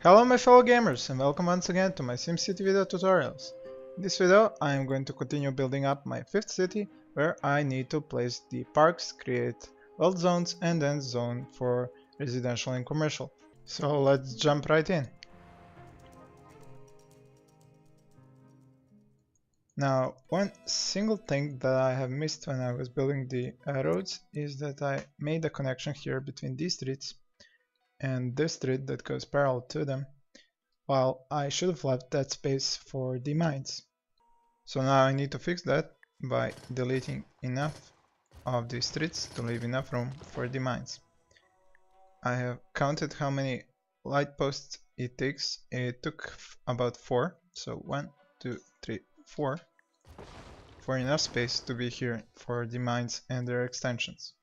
Hello my fellow gamers and welcome once again to my SimCity video tutorials. In this video I am going to continue building up my 5th city where I need to place the parks, create Veldt zones and then zone for residential and commercial. So let's jump right in. Now one single thing that I have missed when I was building the roads is that I made a connection here between these streets and this street that goes parallel to them, while I should have left that space for the mines. So now I need to fix that by deleting enough of these streets to leave enough room for the mines. I have counted how many light posts it takes. It took about 4, so 1, 2, 3, 4, for enough space to be here for the mines and their extensions.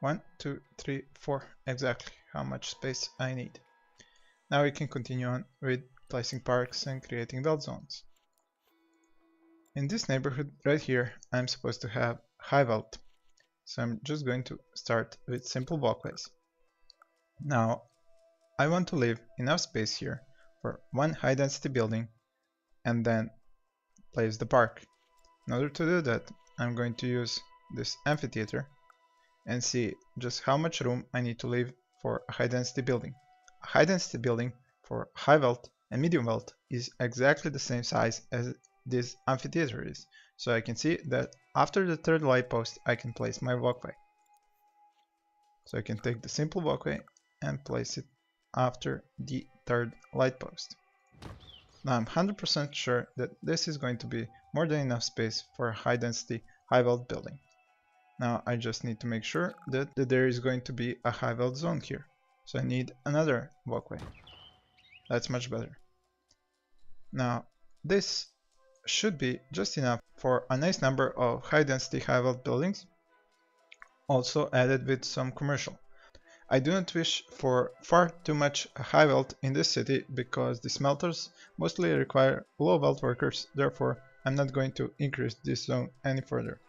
One, two, three, 4, exactly how much space I need. Now we can continue on with placing parks and creating Veldt zones. In this neighborhood right here, I'm supposed to have high Veldt, so I'm just going to start with simple walkways. Now I want to leave enough space here for one high density building and then place the park. In order to do that, I'm going to use this amphitheater and see just how much room I need to leave for a high density building. A high density building for high Veldt and medium Veldt is exactly the same size as this amphitheater is, so I can see that after the third light post I can place my walkway. So I can take the simple walkway and place it after the third light post. Now I'm 100% sure that this is going to be more than enough space for a high density high Veldt building. Now I just need to make sure that there is going to be a high Veldt zone here. So I need another walkway. That's much better. Now this should be just enough for a nice number of high density high Veldt buildings, also added with some commercial. I do not wish for far too much high Veldt in this city because the smelters mostly require low Veldt workers, therefore I'm not going to increase this zone any further.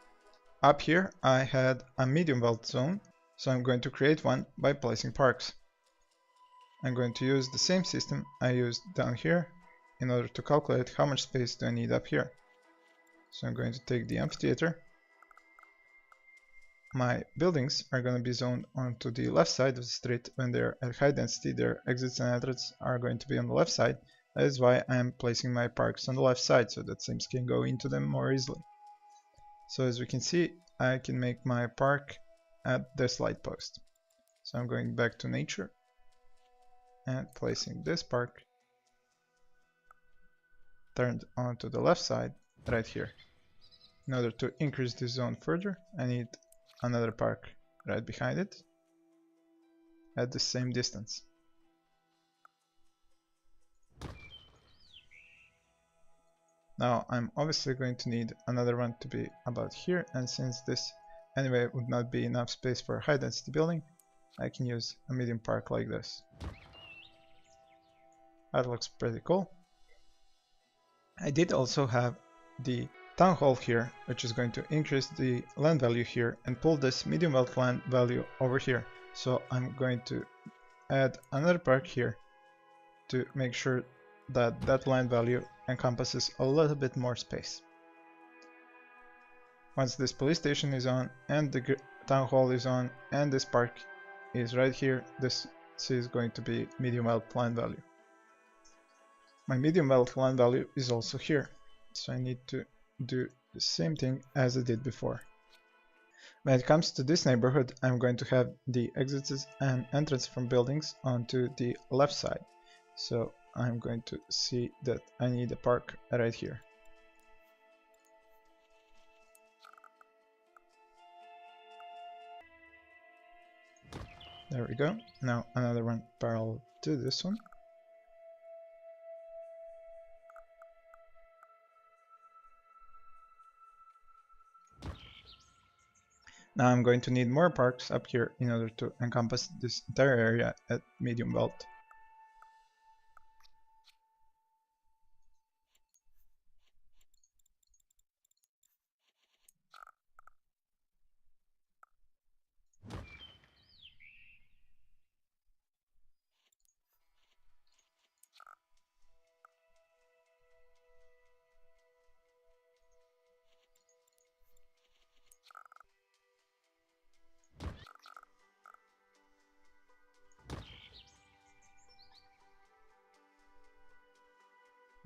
Up here I had a medium Veldt zone, so I'm going to create one by placing parks. I'm going to use the same system I used down here in order to calculate how much space do I need up here. So I'm going to take the amphitheater. My buildings are going to be zoned onto the left side of the street. When they're at high density, their exits and entrances are going to be on the left side. That is why I am placing my parks on the left side, so that Sims can go into them more easily. So as we can see, I can make my park at this light post. So I'm going back to nature and placing this park turned onto the left side right here. In order to increase this zone further, I need another park right behind it at the same distance. Now I'm obviously going to need another one to be about here, and since this anyway would not be enough space for a high density building, I can use a medium park like this. That looks pretty cool. I did also have the town hall here, which is going to increase the land value here and pull this medium Veldt land value over here. So I'm going to add another park here to make sure that that land value encompasses a little bit more space. Once this police station is on and the town hall is on and this park is right here, this is going to be medium Veldt land value. My medium Veldt land value is also here, so I need to do the same thing as I did before. When it comes to this neighborhood, I'm going to have the exits and entrance from buildings onto the left side, so I'm going to see that I need a park right here. There we go. Now another one parallel to this one. Now I'm going to need more parks up here in order to encompass this entire area at medium Veldt.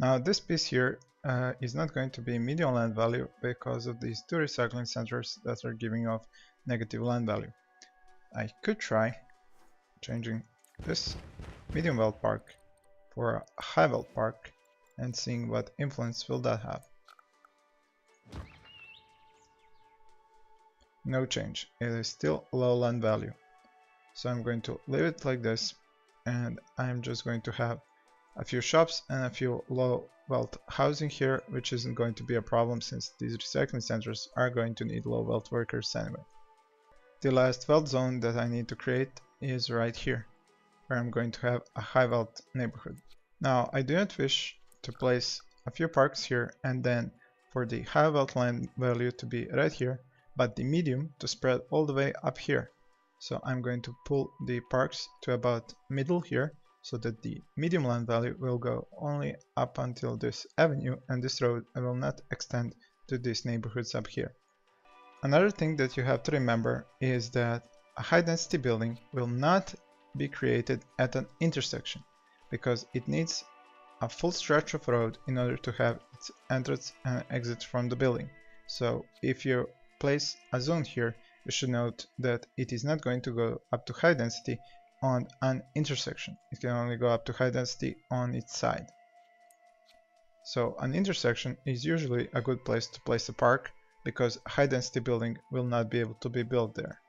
Now this piece here is not going to be medium land value because of these two recycling centers that are giving off negative land value. I could try changing this medium Veldt park for a high Veldt park and seeing what influence will that have. No change, it is still low land value. So I'm going to leave it like this, and I'm just going to have a few shops and a few low wealth housing here, which isn't going to be a problem since these recycling centers are going to need low wealth workers anyway. The last wealth zone that I need to create is right here, where I'm going to have a high wealth neighborhood. Now I do not wish to place a few parks here and then for the high wealth land value to be right here, but the medium to spread all the way up here. So I'm going to pull the parks to about middle here, so that the medium land value will go only up until this avenue, and this road will not extend to these neighborhoods up here. Another thing that you have to remember is that a high density building will not be created at an intersection, because it needs a full stretch of road in order to have its entrance and exit from the building. So if you place a zone here, you should note that it is not going to go up to high density on an intersection. It can only go up to high density on its side. So an intersection is usually a good place to place a park, because a high density building will not be able to be built there.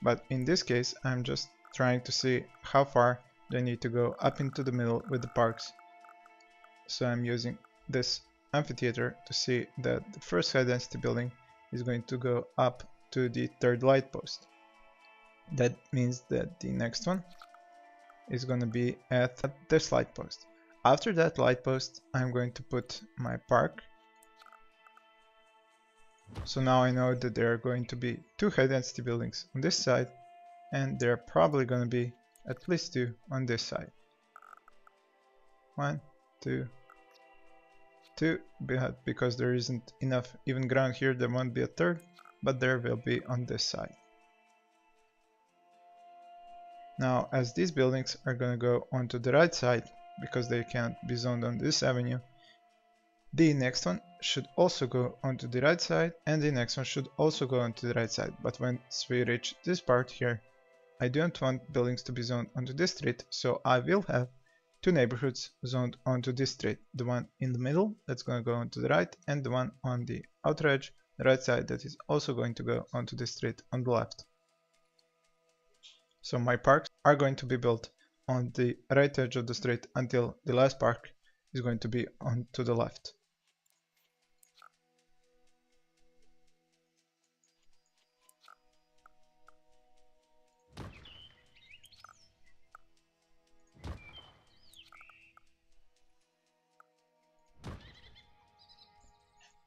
But in this case, I'm just trying to see how far do I need to go up into the middle with the parks. So I'm using this amphitheater to see that the first high density building is going to go up to the third light post. That means that the next one is going to be at this light post. After that light post, I'm going to put my park. So now I know that there are going to be two high density buildings on this side, and there are probably going to be at least two on this side. 1, 2, 2, because there isn't enough even ground here, there won't be a third, but there will be on this side. Now, as these buildings are going to go onto the right side, because they can't be zoned on this avenue, the next one should also go onto the right side, and the next one should also go onto the right side. But once we reach this part here, I don't want buildings to be zoned onto this street, so I will have two neighborhoods zoned onto this street. The one in the middle that's going to go onto the right, and the one on the outer edge, the right side, that is also going to go onto this street on the left. So my parks are going to be built on the right edge of the street until the last park is going to be on to the left.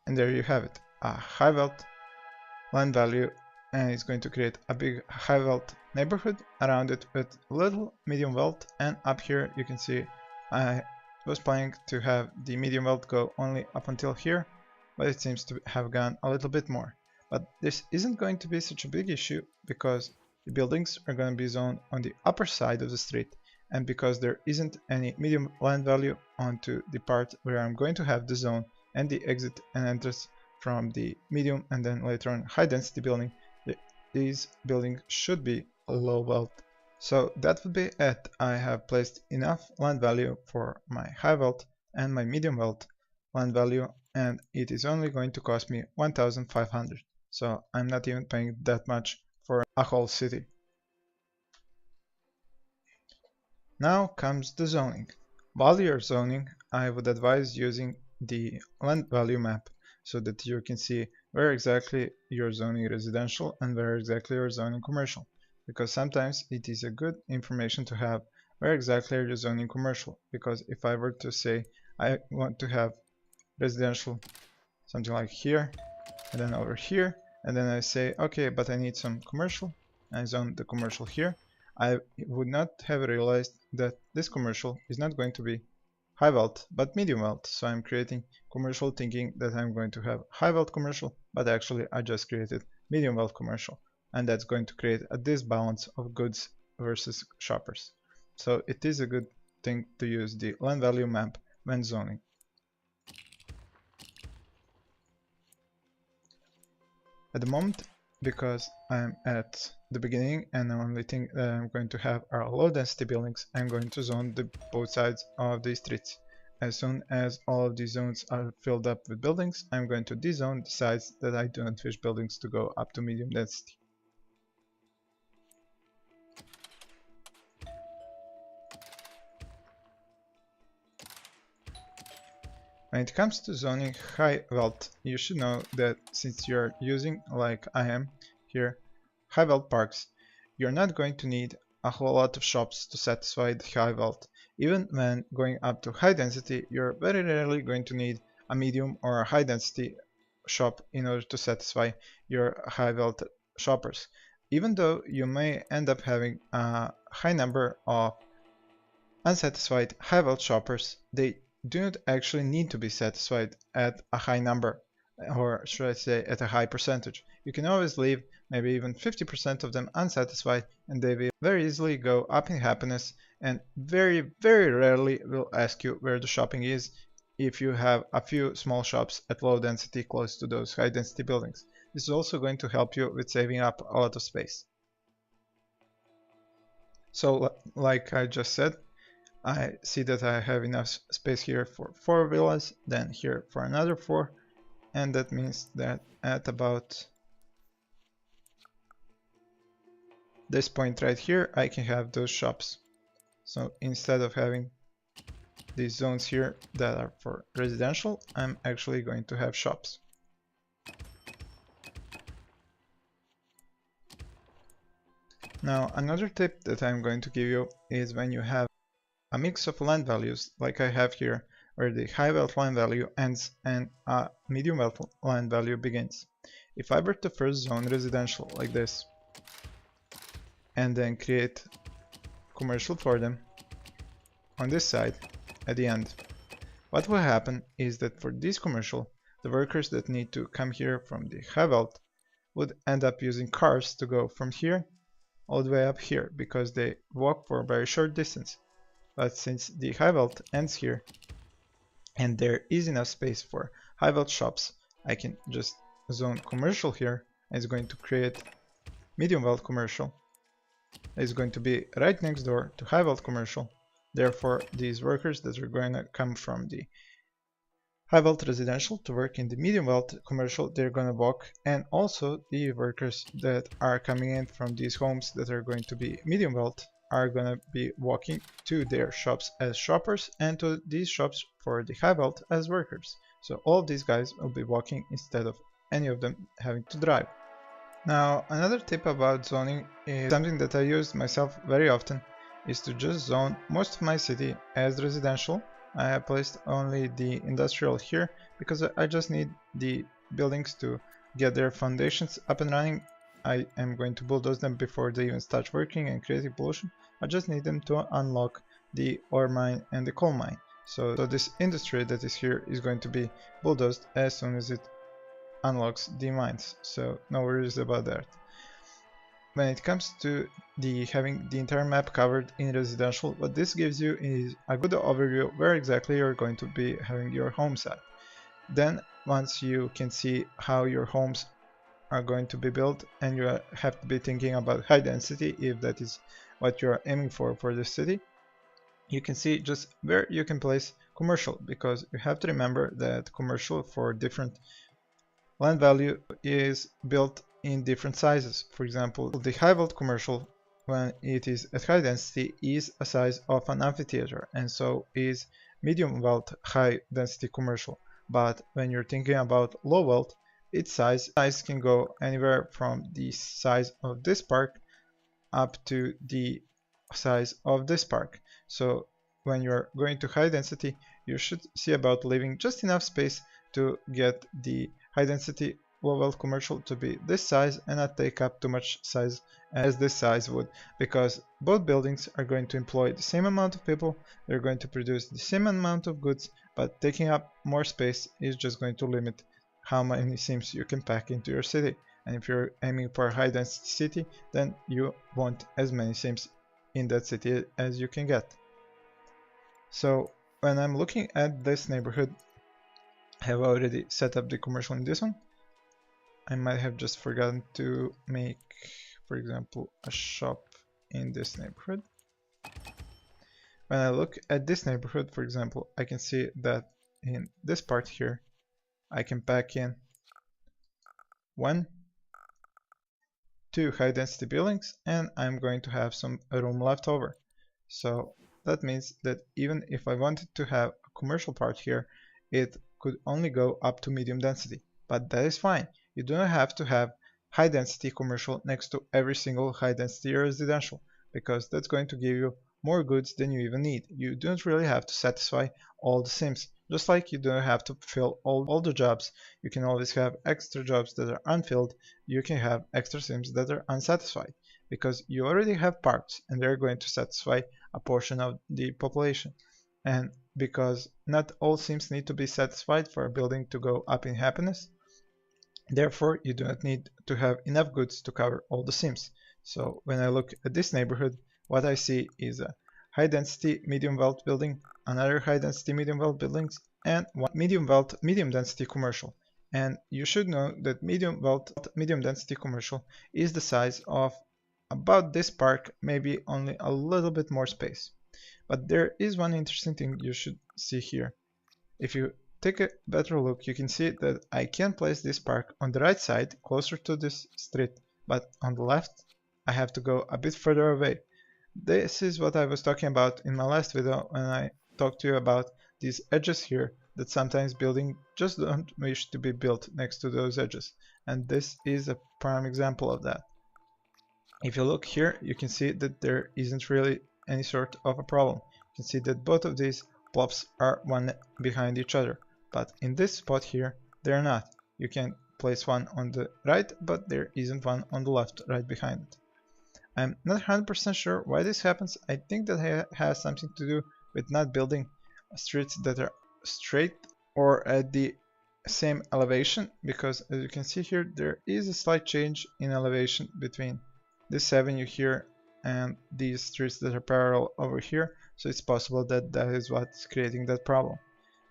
And there you have it, a high wealth land value, and it's going to create a big high wealth neighborhood around it with little medium wealth. And up here you can see I was planning to have the medium wealth go only up until here, but it seems to have gone a little bit more. But this isn't going to be such a big issue, because the buildings are going to be zoned on the upper side of the street, and because there isn't any medium land value onto the part where I'm going to have the zone and the exit and entrance from the medium and then later on high density building, these buildings should be low wealth. So that would be it. I have placed enough land value for my high wealth and my medium wealth land value, and it is only going to cost me 1,500. So I'm not even paying that much for a whole city. Now comes the zoning. While you're zoning, I would advise using the land value map, so that you can see where exactly you're zoning residential and where exactly you're zoning commercial, because sometimes it is a good information to have where exactly you're zoning commercial. Because if I were to say I want to have residential something like here and then over here, and then I say okay, but I need some commercial, and I zone the commercial here, I would not have realized that this commercial is not going to be high wealth but medium wealth. So I'm creating commercial thinking that I'm going to have high wealth commercial, but actually I just created medium wealth commercial, and that's going to create a disbalance of goods versus shoppers. So it is a good thing to use the land value map when zoning. At the moment, because I'm at the beginning and the only thing that I'm going to have are low density buildings, I'm going to zone both sides of the streets. As soon as all of these zones are filled up with buildings, I'm going to dezone the sides that I do not wish buildings to go up to medium density. When it comes to zoning high Veldt, you should know that since you're using, like I am here, high Veldt parks, you're not going to need a whole lot of shops to satisfy the high Veldt. Even when going up to high density, you're very rarely going to need a medium or a high density shop in order to satisfy your high Veldt shoppers. Even though you may end up having a high number of unsatisfied high Veldt shoppers, they do not actually need to be satisfied at a high number, or should I say at a high percentage. You can always leave maybe even 50% of them unsatisfied, and they will very easily go up in happiness, and very rarely will ask you where the shopping is if you have a few small shops at low density close to those high density buildings. This is also going to help you with saving up a lot of space. So like I just said, I see that I have enough space here for 4 villas, then here for another 4, and that means that at about this point right here I can have those shops. So instead of having these zones here that are for residential, I'm actually going to have shops. Now another tip that I'm going to give you is when you have a mix of land values like I have here, where the high Veldt land value ends and a medium Veldt land value begins. If I were to first zone residential like this and then create commercial for them on this side at the end, what will happen is that for this commercial, the workers that need to come here from the high Veldt would end up using cars to go from here all the way up here because they walk for a very short distance. But since the high Veldt ends here and there is enough space for high Veldt shops, I can just zone commercial here, and it's going to create medium Veldt commercial. It's going to be right next door to high Veldt commercial. Therefore, these workers that are going to come from the high Veldt residential to work in the medium Veldt commercial, they're going to walk, and also the workers that are coming in from these homes that are going to be medium Veldt are going to be walking to their shops as shoppers and to these shops for the high Veldt as workers. So all of these guys will be walking instead of any of them having to drive. Now another tip about zoning is something that I use myself very often, is to just zone most of my city as residential. I have placed only the industrial here because I just need the buildings to get their foundations up and running. I am going to bulldoze them before they even start working and creating pollution. I just need them to unlock the ore mine and the coal mine. So this industry that is here is going to be bulldozed as soon as it unlocks the mines. So no worries about that. When it comes to having the entire map covered in residential, what this gives you is a good overview where exactly you're going to be having your homes at. Then once you can see how your homes are going to be built, and you have to be thinking about high density if that is what you're aiming for the city, you can see just where you can place commercial, because you have to remember that commercial for different land value is built in different sizes. For example, the high Veldt commercial, when it is at high density, is a size of an amphitheater, and so is medium Veldt high density commercial. But when you're thinking about low Veldt, its size can go anywhere from the size of this park up to the size of this park. So when you're going to high density, you should see about leaving just enough space to get the high density low Veldt commercial to be this size and not take up too much size as this size would, because both buildings are going to employ the same amount of people, they're going to produce the same amount of goods, but taking up more space is just going to limit how many sims you can pack into your city. And if you're aiming for a high density city, then you want as many sims in that city as you can get. So when I'm looking at this neighborhood, I have already set up the commercial in this one. I might have just forgotten to make, for example, a shop in this neighborhood. When I look at this neighborhood, for example, I can see that in this part here, I can pack in 1, 2 high density buildings, and I'm going to have some room left over. So that means that even if I wanted to have a commercial part here, it could only go up to medium density. But that is fine. You do not have to have high density commercial next to every single high density residential, because that's going to give you more goods than you even need. You don't really have to satisfy all the sims. Just like you don't have to fill all the jobs, you can always have extra jobs that are unfilled. You can have extra sims that are unsatisfied, because you already have parks and they're going to satisfy a portion of the population. And because not all sims need to be satisfied for a building to go up in happiness, therefore you do not need to have enough goods to cover all the sims. So when I look at this neighborhood, what I see is a high density medium Veldt building, another high density medium Veldt buildings, and one medium Veldt medium density commercial. And you should know that medium Veldt medium density commercial is the size of about this park, maybe only a little bit more space. But there is one interesting thing you should see here. If you take a better look, you can see that I can place this park on the right side, closer to this street, but on the left, I have to go a bit further away. This is what I was talking about in my last video when I talked to you about these edges here, that sometimes buildings just don't wish to be built next to those edges. And this is a prime example of that. If you look here, you can see that there isn't really any sort of a problem. You can see that both of these blobs are one behind each other. But in this spot here, they're not. You can place one on the right, but there isn't one on the left right behind it. I'm not 100% sure why this happens. I think that has something to do with not building streets that are straight or at the same elevation, because as you can see here, there is a slight change in elevation between this avenue here and these streets that are parallel over here. So it's possible that that is what's creating that problem.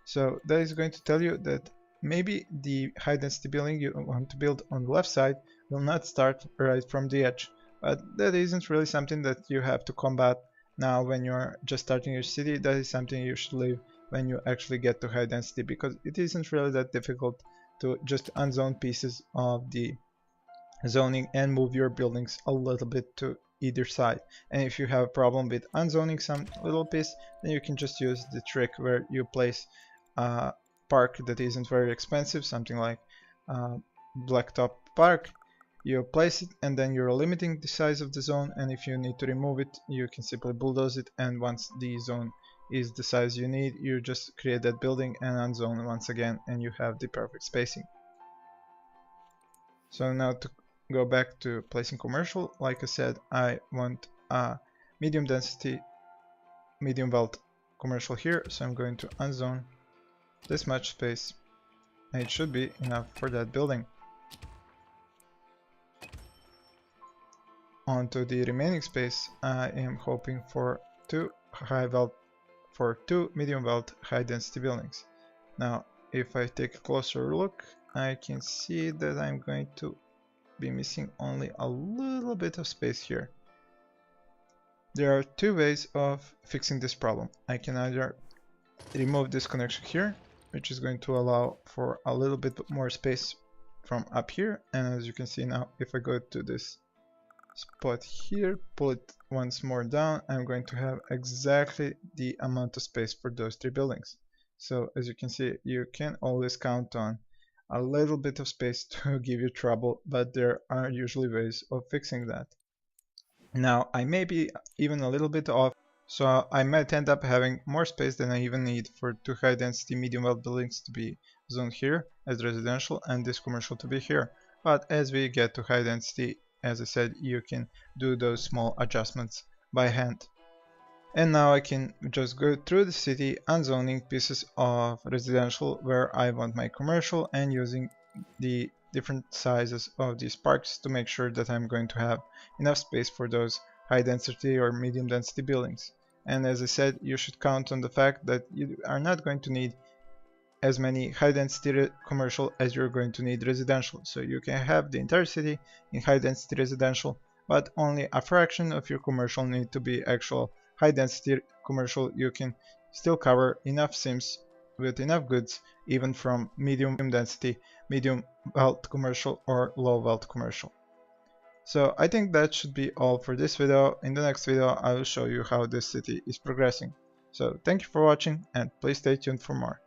So that is going to tell you that maybe the high density building you want to build on the left side will not start right from the edge. But that isn't really something that you have to combat now when you're just starting your city. That is something you should leave when you actually get to high density, because it isn't really that difficult to just unzone pieces of the zoning and move your buildings a little bit to either side. And if you have a problem with unzoning some little piece, then you can just use the trick where you place a park that isn't very expensive, something like Blacktop Park. You place it and then you're limiting the size of the zone, and if you need to remove it, you can simply bulldoze it, and once the zone is the size you need, you just create that building and unzone once again, and you have the perfect spacing. So now to go back to placing commercial, like I said, I want a medium density medium Veldt commercial here, so I'm going to unzone this much space, and it should be enough for that building. Onto the remaining space, I am hoping for two medium Veldt high density buildings. Now, if I take a closer look, I can see that I'm going to be missing only a little bit of space here. There are two ways of fixing this problem. I can either remove this connection here, which is going to allow for a little bit more space from up here, and as you can see now, if I go to this spot here, pull it once more down, I'm going to have exactly the amount of space for those three buildings. So as you can see, you can always count on a little bit of space to give you trouble, but there are usually ways of fixing that. Now I may be even a little bit off, so I might end up having more space than I even need for two high density medium Veldt buildings to be zoned here as residential and this commercial to be here. But as we get to high density, as I said, you can do those small adjustments by hand. And now I can just go through the city unzoning pieces of residential where I want my commercial, and using the different sizes of these parks to make sure that I'm going to have enough space for those high density or medium density buildings. And as I said, you should count on the fact that you are not going to need as many high density commercial as you're going to need residential. So you can have the entire city in high density residential, but only a fraction of your commercial need to be actual high density commercial. You can still cover enough sims with enough goods, even from medium density, medium Veldt commercial, or low Veldt commercial. So I think that should be all for this video. In the next video I will show you how this city is progressing. So thank you for watching, and please stay tuned for more.